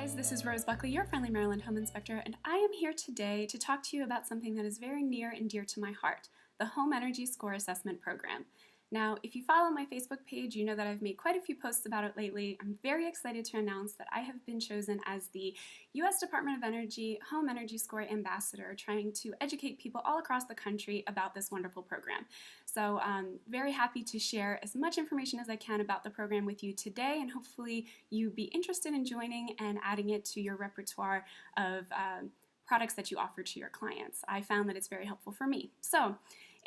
guys, this is Rose Buckley, your friendly Maryland home inspector, and I am here today to talk to you about something that is very near and dear to my heart, the Home Energy Score Assessment Program. Now, if you follow my Facebook page, you know that I've made quite a few posts about it lately. I'm very excited to announce that I have been chosen as the U.S. Department of Energy Home Energy Score Ambassador, trying to educate people all across the country about this wonderful program. So I'm very happy to share as much information as I can about the program with you today, and hopefully you be interested in joining and adding it to your repertoire of products that you offer to your clients. I found that it's very helpful for me. So,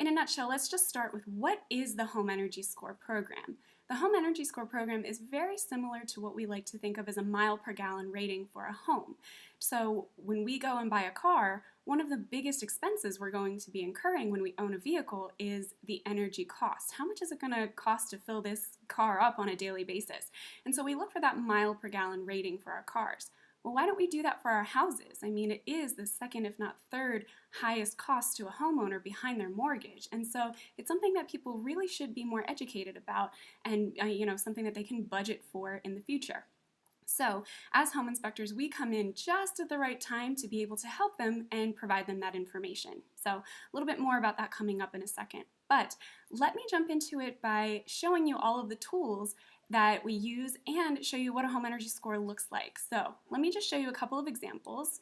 in a nutshell, let's just start with what is the Home Energy Score program. The Home Energy Score program is very similar to what we like to think of as a mile per gallon rating for a home. So when we go and buy a car, one of the biggest expenses we're going to be incurring when we own a vehicle is the energy cost. How much is it going to cost to fill this car up on a daily basis? And so we look for that mile per gallon rating for our cars. Well, why don't we do that for our houses? I mean, it is the second, if not third, highest cost to a homeowner behind their mortgage. And so it's something that people really should be more educated about and, something that they can budget for in the future. So as home inspectors, we come in just at the right time to be able to help them and provide them that information. So a little bit more about that coming up in a second. But let me jump into it by showing you all of the tools that we use and show you what a home energy score looks like. So let me just show you a couple of examples.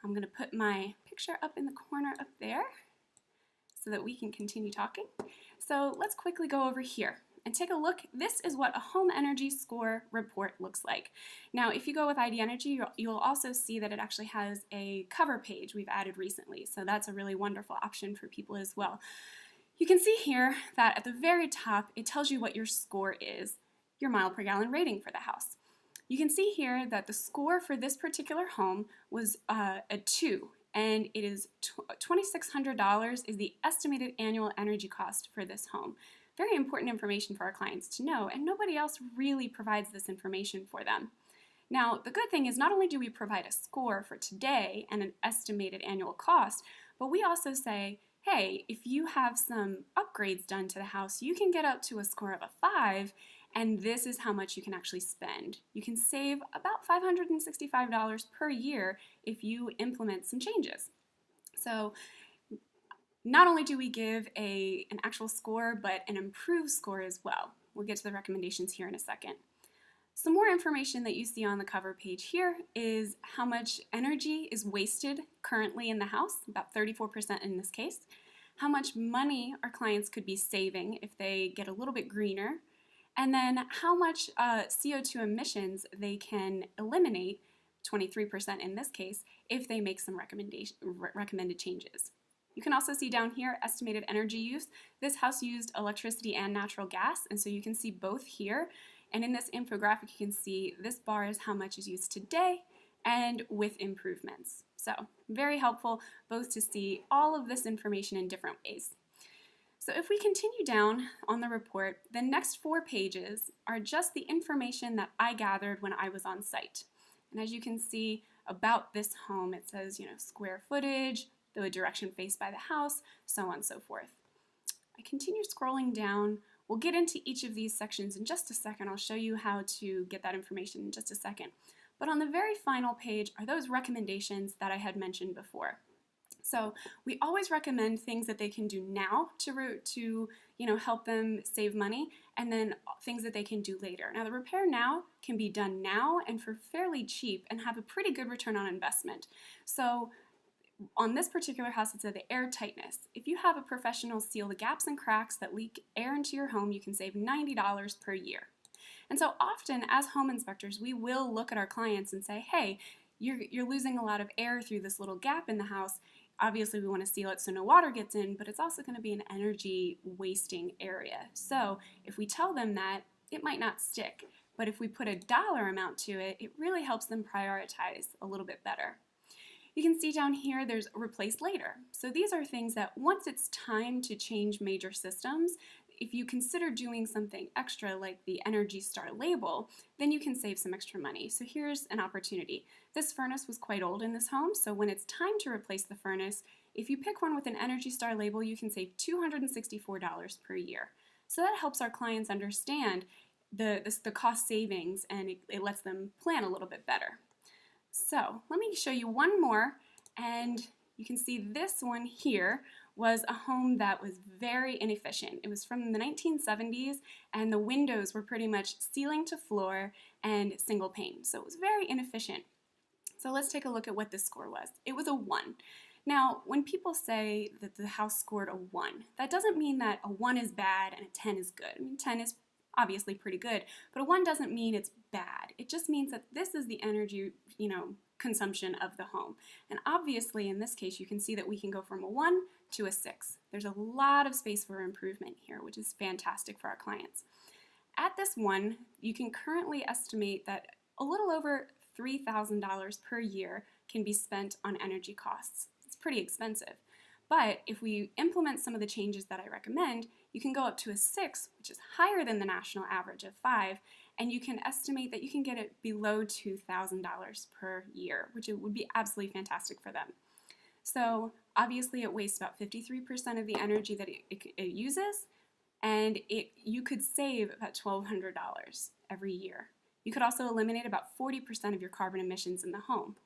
I'm going to put my picture up in the corner up there so that we can continue talking. So let's quickly go over here and take a look. This is what a home energy score report looks like. Now, if you go with ID Energy, you'll also see that it actually has a cover page we've added recently. So that's a really wonderful option for people as well. You can see here that at the very top, it tells you what your score is, your mile per gallon rating for the house. You can see here that the score for this particular home was a 2, and it is $2,600 is the estimated annual energy cost for this home. Very important information for our clients to know, and nobody else really provides this information for them. Now, the good thing is not only do we provide a score for today and an estimated annual cost, but we also say, hey, if you have some upgrades done to the house, you can get up to a score of a 5, and this is how much you can actually spend. You can save about $565 per year if you implement some changes. So not only do we give an actual score, but an improved score as well. We'll get to the recommendations here in a second. Some more information that you see on the cover page here is how much energy is wasted currently in the house, about 34% in this case, how much money our clients could be saving if they get a little bit greener, and then how much CO2 emissions they can eliminate, 23% in this case, if they make some recommended changes. You can also see down here estimated energy use. This house used electricity and natural gas, and so you can see both here. And in this infographic, you can see this bar is how much is used today and with improvements. So very helpful both to see all of this information in different ways. So if we continue down on the report, the next 4 pages are just the information that I gathered when I was on site. And as you can see about this home, it says, square footage, the direction faced by the house, so on and so forth. I continue scrolling down. We'll get into each of these sections in just a second. I'll show you how to get that information in just a second. But on the very final page are those recommendations that I had mentioned before. So we always recommend things that they can do now to help them save money, and then things that they can do later. Now the repair now can be done now and for fairly cheap and have a pretty good return on investment. So on this particular house, it's the air tightness. If you have a professional seal the gaps and cracks that leak air into your home, you can save $90 per year. And so often as home inspectors, we will look at our clients and say, hey, you're losing a lot of air through this little gap in the house. Obviously, we want to seal it so no water gets in, but it's also going to be an energy wasting area. So if we tell them that, it might not stick. But if we put a dollar amount to it, it really helps them prioritize a little bit better. You can see down here there's replace later. So these are things that once it's time to change major systems, if you consider doing something extra like the Energy Star label, then you can save some extra money. So here's an opportunity. This furnace was quite old in this home, so when it's time to replace the furnace, if you pick one with an Energy Star label, you can save $264 per year. So that helps our clients understand the cost savings, and it lets them plan a little bit better. So let me show you one more, and you can see this one here was a home that was very inefficient. It was from the 1970s, and the windows were pretty much ceiling to floor and single pane. So it was very inefficient. So let's take a look at what this score was. It was a 1. Now, when people say that the house scored a 1, that doesn't mean that a 1 is bad and a 10 is good. I mean, 10 is obviously pretty good, but a 1 doesn't mean it's bad. It just means that this is the energy, consumption of the home. And obviously, in this case, you can see that we can go from a 1 to a 6. There's a lot of space for improvement here, which is fantastic for our clients. At this 1, you can currently estimate that a little over $3,000 per year can be spent on energy costs. It's pretty expensive. But if we implement some of the changes that I recommend, you can go up to a 6, which is higher than the national average of 5, and you can estimate that you can get it below $2,000 per year, which it would be absolutely fantastic for them. So obviously it wastes about 53% of the energy that it uses, and you could save about $1,200 every year. You could also eliminate about 40% of your carbon emissions in the home.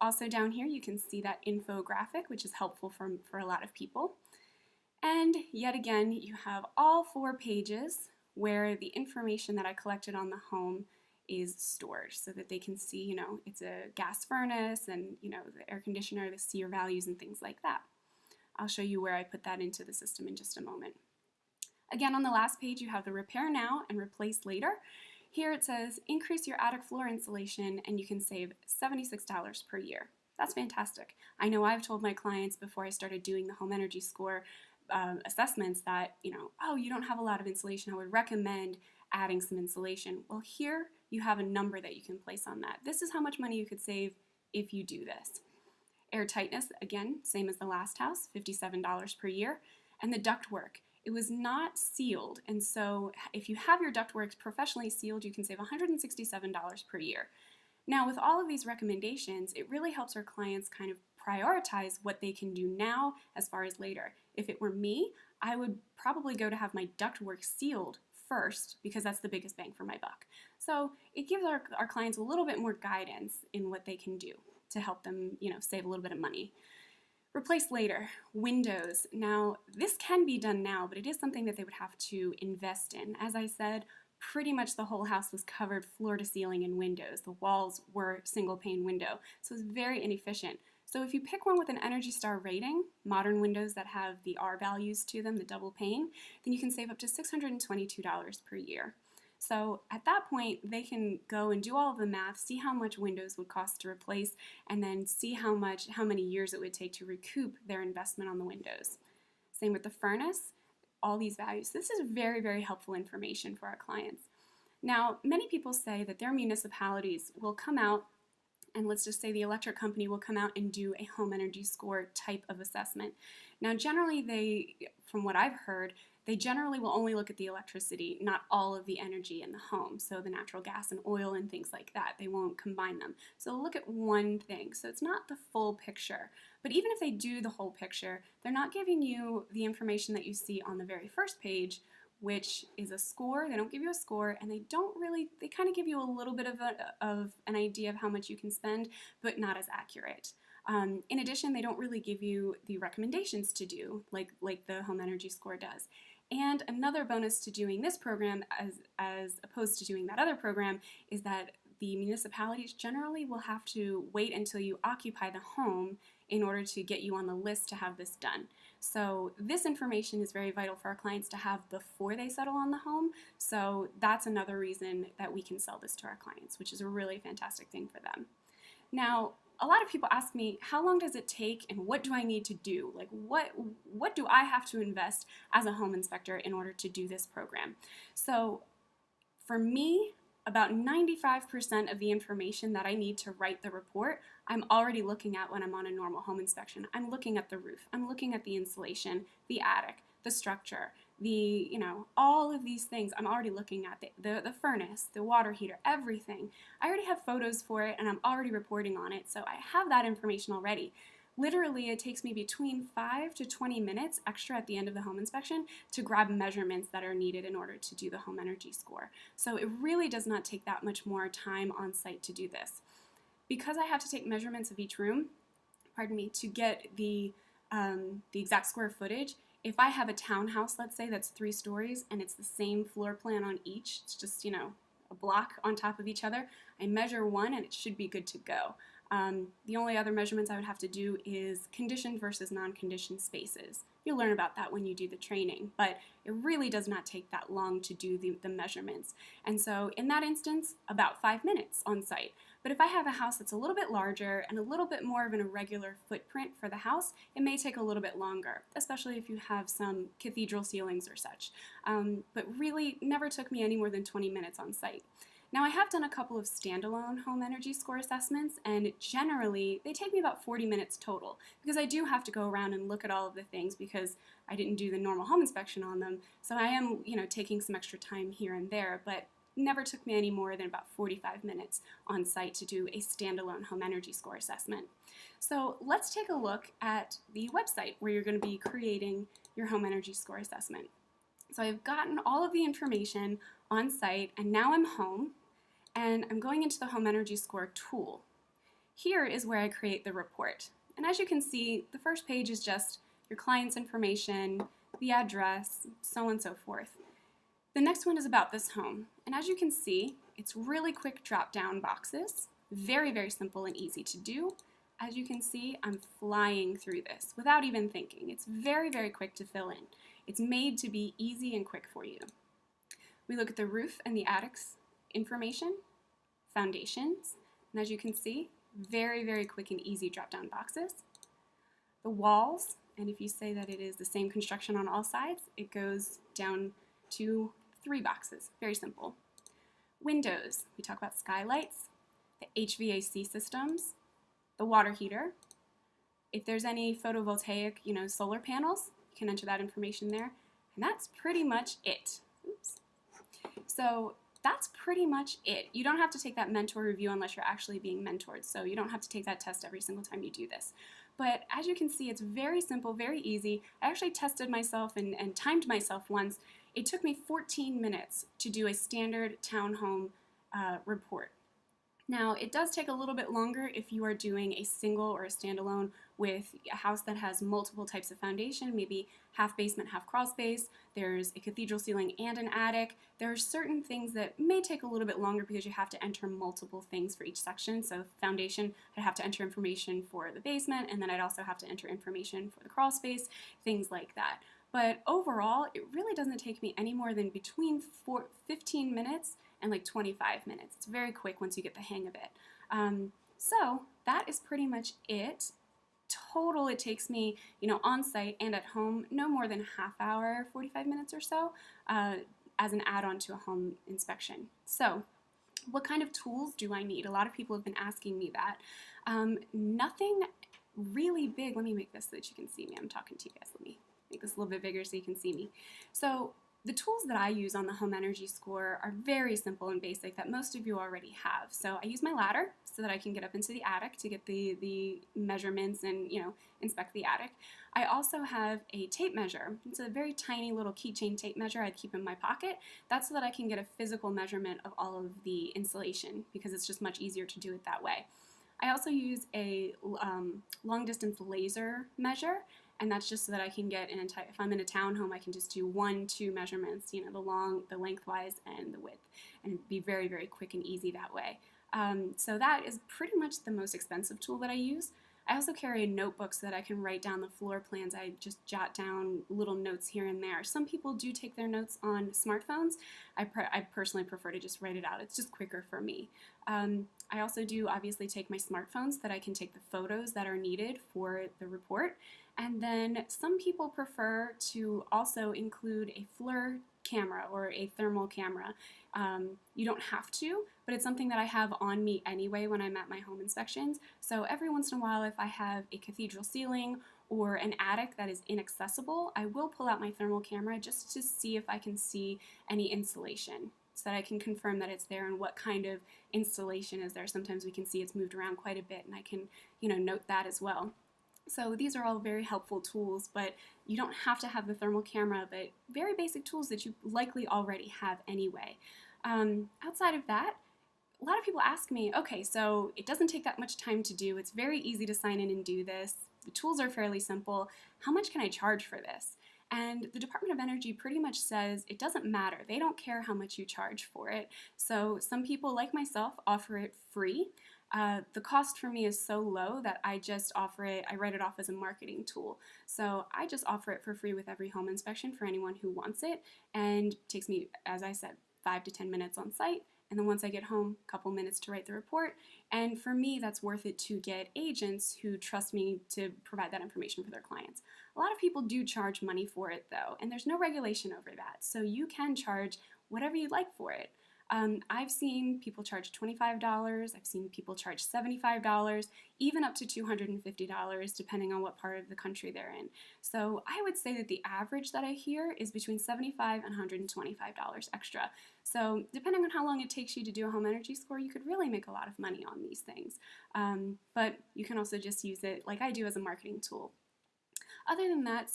Also down here you can see that infographic, which is helpful for a lot of people. And yet again, you have all 4 pages where the information that I collected on the home is stored so that they can see, it's a gas furnace and, the air conditioner, the SEER values and things like that. I'll show you where I put that into the system in just a moment. Again, on the last page, you have the repair now and replace later. Here it says increase your attic floor insulation and you can save $76 per year. That's fantastic. I know I've told my clients before I started doing the home energy score assessments that, oh, you don't have a lot of insulation. I would recommend adding some insulation. Well, here you have a number that you can place on that. This is how much money you could save if you do this. Air tightness, again, same as the last house, $57 per year. And the ductwork. It was not sealed, and so if you have your ductwork professionally sealed, you can save $167 per year. Now, with all of these recommendations, it really helps our clients kind of prioritize what they can do now as far as later. If it were me, I would probably go to have my ductwork sealed first because that's the biggest bang for my buck. So it gives our clients a little bit more guidance in what they can do to help them, save a little bit of money. Replace later, windows. Now, this can be done now, but it is something that they would have to invest in. As I said, pretty much the whole house was covered floor to ceiling in windows. The walls were single pane window, so it's very inefficient. So if you pick one with an Energy Star rating, modern windows that have the R values to them, the double pane, then you can save up to $622 per year. So at that point, they can go and do all of the math, see how much windows would cost to replace, and then see how many years it would take to recoup their investment on the windows. Same with the furnace, all these values. This is very, very helpful information for our clients. Now, many people say that their municipalities will come out, and let's just say the electric company will come out and do a home energy score type of assessment. Now, generally from what I've heard, they generally will only look at the electricity, not all of the energy in the home, so the natural gas and oil and things like that. They won't combine them. So look at one thing. So it's not the full picture. But even if they do the whole picture, they're not giving you the information that you see on the very first page, which is a score. They don't give you a score, and they kind of give you a little bit of an idea of how much you can spend, but not as accurate. In addition, they don't really give you the recommendations to do, like the home energy score does. And another bonus to doing this program as opposed to doing that other program is that the municipalities generally will have to wait until you occupy the home in order to get you on the list to have this done. So this information is very vital for our clients to have before they settle on the home. So that's another reason that we can sell this to our clients, which is a really fantastic thing for them. Now, a lot of people ask me, how long does it take and what do I need to do? Like what do I have to invest as a home inspector in order to do this program? So for me, about 95% of the information that I need to write the report, I'm already looking at when I'm on a normal home inspection. I'm looking at the roof, I'm looking at the insulation, the attic, the structure, all of these things I'm already looking at, the furnace, the water heater, everything. I already have photos for it and I'm already reporting on it, so I have that information already. Literally, it takes me between 5 to 20 minutes extra at the end of the home inspection to grab measurements that are needed in order to do the home energy score. So it really does not take that much more time on site to do this. because I have to take measurements of each room, pardon me, to get the exact square footage, if I have a townhouse, let's say, that's 3 stories and it's the same floor plan on each, it's just, a block on top of each other, I measure one and it should be good to go. The only other measurements I would have to do is conditioned versus non-conditioned spaces. You'll learn about that when you do the training, but it really does not take that long to do the measurements. And so in that instance, about 5 minutes on site. But if I have a house that's a little bit larger and a little bit more of an irregular footprint for the house, it may take a little bit longer, especially if you have some cathedral ceilings or such. But really never took me any more than 20 minutes on site. Now, I have done a couple of standalone home energy score assessments, and generally they take me about 40 minutes total, because I do have to go around and look at all of the things because I didn't do the normal home inspection on them. So I am, taking some extra time here and there, but never took me any more than about 45 minutes on site to do a standalone home energy score assessment. So let's take a look at the website where you're going to be creating your home energy score assessment. So I've gotten all of the information on site, and now I'm home. And I'm going into the Home Energy Score tool. Here is where I create the report. And as you can see, the first page is just your client's information, the address, so on and so forth. The next one is about this home. And as you can see, it's really quick drop-down boxes, very, very simple and easy to do. As you can see, I'm flying through this without even thinking. It's very, very quick to fill in. It's made to be easy and quick for you. We look at the roof and the attics information, foundations, and as you can see, very, very quick and easy drop-down boxes. The walls, and if you say that it is the same construction on all sides, it goes down to 3 boxes, very simple. Windows, we talk about skylights, the HVAC systems, the water heater. If there's any photovoltaic, solar panels, you can enter that information there, and that's pretty much it. Oops. So that's pretty much it. You don't have to take that mentor review unless you're actually being mentored, so you don't have to take that test every single time you do this. But as you can see, it's very simple, very easy. I actually tested myself and timed myself once. It took me 14 minutes to do a standard townhome report. Now, it does take a little bit longer if you are doing a single or a standalone with a house that has multiple types of foundation, maybe half basement, half crawl space. There's a cathedral ceiling and an attic. There are certain things that may take a little bit longer because you have to enter multiple things for each section. So foundation, I'd have to enter information for the basement, and then I'd also have to enter information for the crawl space, things like that. But overall, it really doesn't take me any more than between 15 minutes and like 25 minutes. It's very quick once you get the hang of it. So that is pretty much it. Total, it takes me, on site and at home, no more than a half hour, 45 minutes or so, as an add-on to a home inspection. So what kind of tools do I need? A lot of people have been asking me that. Nothing really big. Let me make this so that you can see me. I'm talking to you guys. Let me make this a little bit bigger so you can see me. So the tools that I use on the Home Energy Score are very simple and basic that most of you already have. So I use my ladder so that I can get up into the attic to get the measurements and inspect the attic. I also have a tape measure. It's a very tiny little keychain tape measure I'd keep in my pocket. That's so that I can get a physical measurement of all of the insulation because it's just much easier to do it that way. I also use a long distance laser measure, and that's just so that I can get an entire, if I'm in a townhome, I can just do 1, 2 measurements, the lengthwise and the width, and it'd be very, very quick and easy that way. So that is pretty much the most expensive tool that I use. I also carry a notebook so that I can write down the floor plans. I just jot down little notes here and there. Some people do take their notes on smartphones. I personally prefer to just write it out. It's just quicker for me. I also do obviously take my smartphone so that I can take the photos that are needed for the report. And then some people prefer to also include a FLIR camera or a thermal camera. You don't have to, but it's something that I have on me anyway when I'm at my home inspections. So every once in a while, if I have a cathedral ceiling or an attic that is inaccessible, I will pull out my thermal camera just to see if I can see any insulation so that I can confirm that it's there and what kind of installation is there. Sometimes we can see it's moved around quite a bit, and I can, note that as well. So these are all very helpful tools, but you don't have to have the thermal camera, but very basic tools that you likely already have anyway. Outside of that, a lot of people ask me, okay, so it doesn't take that much time to do. It's very easy to sign in and do this. The tools are fairly simple. How much can I charge for this? And the Department of Energy pretty much says it doesn't matter. They don't care how much you charge for it. So some people, like myself, offer it free. The cost for me is so low that I just offer it, I write it off as a marketing tool. So I just offer it for free with every home inspection for anyone who wants it, and it takes me, as I said, 5 to 10 minutes on site. And then once I get home, a couple minutes to write the report. And for me, that's worth it to get agents who trust me to provide that information for their clients. A lot of people do charge money for it though, and there's no regulation over that. So you can charge whatever you'd like for it. I've seen people charge $25, I've seen people charge $75, even up to $250, depending on what part of the country they're in. So I would say that the average that I hear is between $75 and $125 extra. So depending on how long it takes you to do a home energy score, you could really make a lot of money on these things. But you can also just use it, like I do, as a marketing tool. Other than that,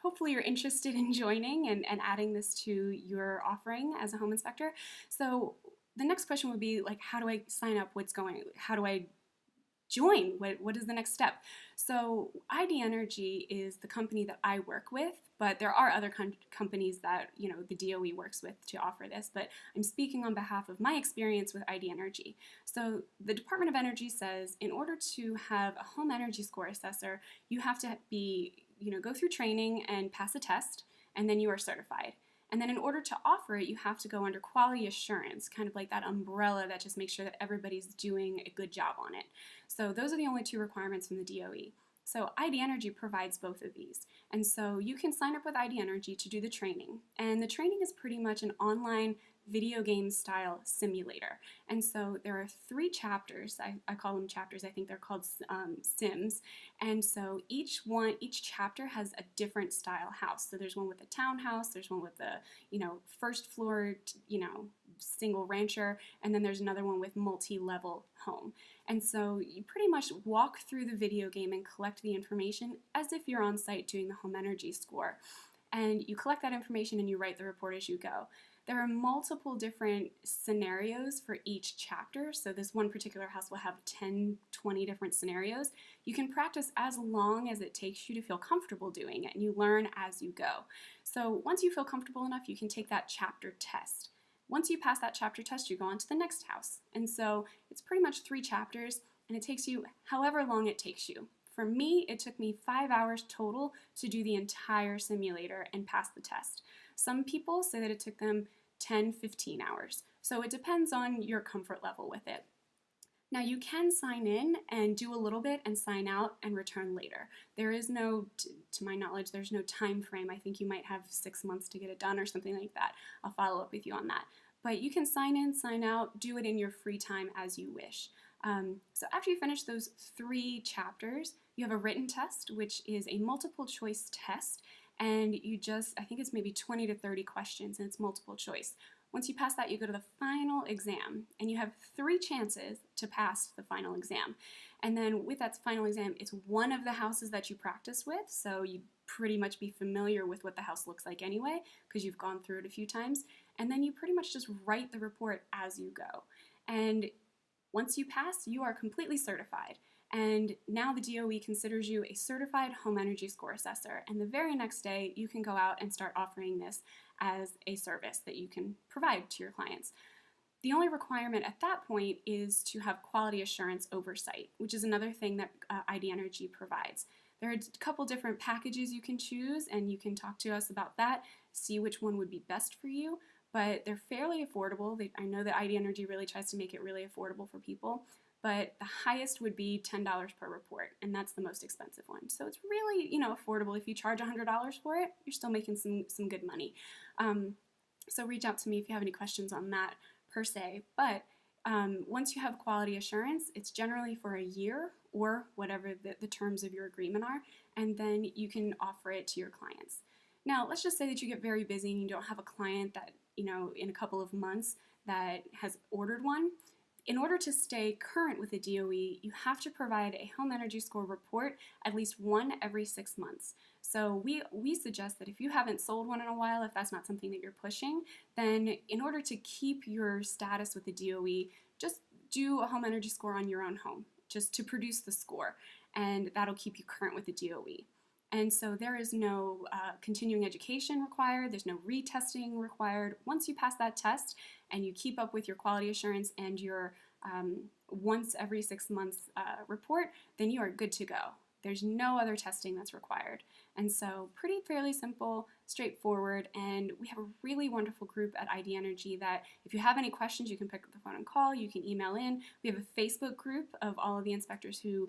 hopefully you're interested in joining and adding this to your offering as a home inspector. So the next question would be, like, how do I sign up? How do I join? What is the next step? So ID Energy is the company that I work with, but there are other companies that the DOE works with to offer this, but I'm speaking on behalf of my experience with ID Energy. So the Department of Energy says in order to have a home energy score assessor, you have to go through training and pass a test, and then you are certified. And then in order to offer it, you have to go under quality assurance, kind of like that umbrella that just makes sure that everybody's doing a good job on it. So those are the only two requirements from the DOE. So ID Energy provides both of these. And so you can sign up with ID Energy to do the training. And the training is pretty much an online video game style simulator. And so there are 3 chapters. I call them chapters. I think they're called sims. And so each chapter has a different style house. So there's one with a townhouse, there's one with a first floor single rancher, and then there's another one with multi-level home. And so you pretty much walk through the video game and collect the information as if you're on site doing the home energy score. And you collect that information and you write the report as you go. There are multiple different scenarios for each chapter, so this one particular house will have 10, 20 different scenarios. You can practice as long as it takes you to feel comfortable doing it, and you learn as you go. So once you feel comfortable enough, you can take that chapter test. Once you pass that chapter test, you go on to the next house. And so it's pretty much 3 chapters, and it takes you however long it takes you. For me, it took me 5 hours total to do the entire simulator and pass the test. Some people say that it took them 10, 15 hours. So it depends on your comfort level with it. Now you can sign in and do a little bit and sign out and return later. There is no, to my knowledge, there's no time frame. I think you might have 6 months to get it done or something like that. I'll follow up with you on that. But you can sign in, sign out, do it in your free time as you wish. So after you finish those 3 chapters, you have a written test, which is a multiple choice test, and I think it's maybe 20 to 30 questions, and it's multiple choice. Once you pass that, you go to the final exam, and you have 3 chances to pass the final exam. And then with that final exam, it's one of the houses that you practice with, so you pretty much be familiar with what the house looks like anyway, because you've gone through it a few times, and then you pretty much just write the report as you go. And once you pass, you are completely certified. And now the DOE considers you a certified home energy score assessor. And the very next day, you can go out and start offering this as a service that you can provide to your clients. The only requirement at that point is to have quality assurance oversight, which is another thing that ID Energy provides. There are a couple different packages you can choose, and you can talk to us about that, see which one would be best for you. But they're fairly affordable. I know that ID Energy really tries to make it really affordable for people, but the highest would be $10 per report, and that's the most expensive one. So it's really, affordable. If you charge $100 for it, you're still making some good money. So reach out to me if you have any questions on that per se. But once you have quality assurance, it's generally for a year or whatever the terms of your agreement are, and then you can offer it to your clients. Now, let's just say that you get very busy and you don't have a client that, in a couple of months that has ordered one. In order to stay current with the DOE, you have to provide a home energy score report at least one every 6 months. So we suggest that if you haven't sold one in a while, if that's not something that you're pushing, then in order to keep your status with the DOE, just do a home energy score on your own home, just to produce the score, and that'll keep you current with the DOE. And so there is no continuing education required, there's no retesting required. Once you pass that test and you keep up with your quality assurance and your once every 6 months report, then you are good to go. There's no other testing that's required. And so fairly simple, straightforward, and we have a really wonderful group at ID Energy that if you have any questions, you can pick up the phone and call, you can email in. We have a Facebook group of all of the inspectors who,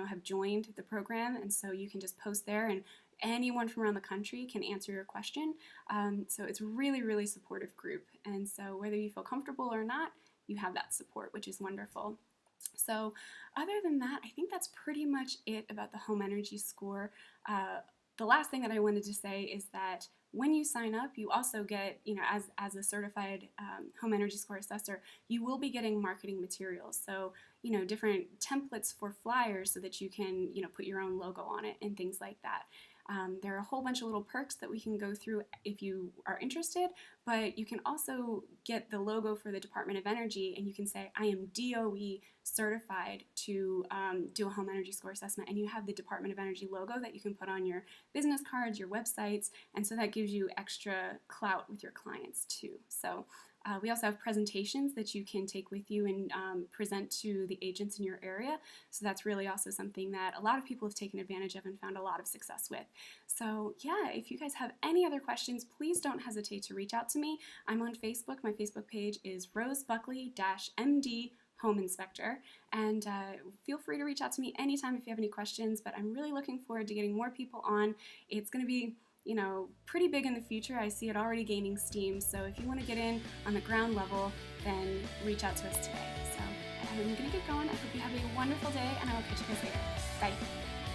have joined the program, and so you can just post there and anyone from around the country can answer your question. So it's a really, really supportive group, and so whether you feel comfortable or not, you have that support, which is wonderful. So other than that, I think that's pretty much it about the home energy score. The last thing that I wanted to say is that when you sign up, you also get, as a certified home energy score assessor, you will be getting marketing materials. So, different templates for flyers so that you can, put your own logo on it and things like that. There are a whole bunch of little perks that we can go through if you are interested, but you can also get the logo for the Department of Energy, and you can say, I am DOE certified to do a home energy score assessment, and you have the Department of Energy logo that you can put on your business cards, your websites, and so that gives you extra clout with your clients too. So we also have presentations that you can take with you and present to the agents in your area. So that's really also something that a lot of people have taken advantage of and found a lot of success with. So yeah, if you guys have any other questions, please don't hesitate to reach out to me. I'm on Facebook. My Facebook page is Rose Buckley-MD Home Inspector, and feel free to reach out to me anytime if you have any questions, but I'm really looking forward to getting more people on. It's going to be pretty big in the future. I see it already gaining steam, so if you want to get in on the ground level, then reach out to us today. So I'm going to get going. I hope you have a wonderful day, and I will catch you guys later. Bye.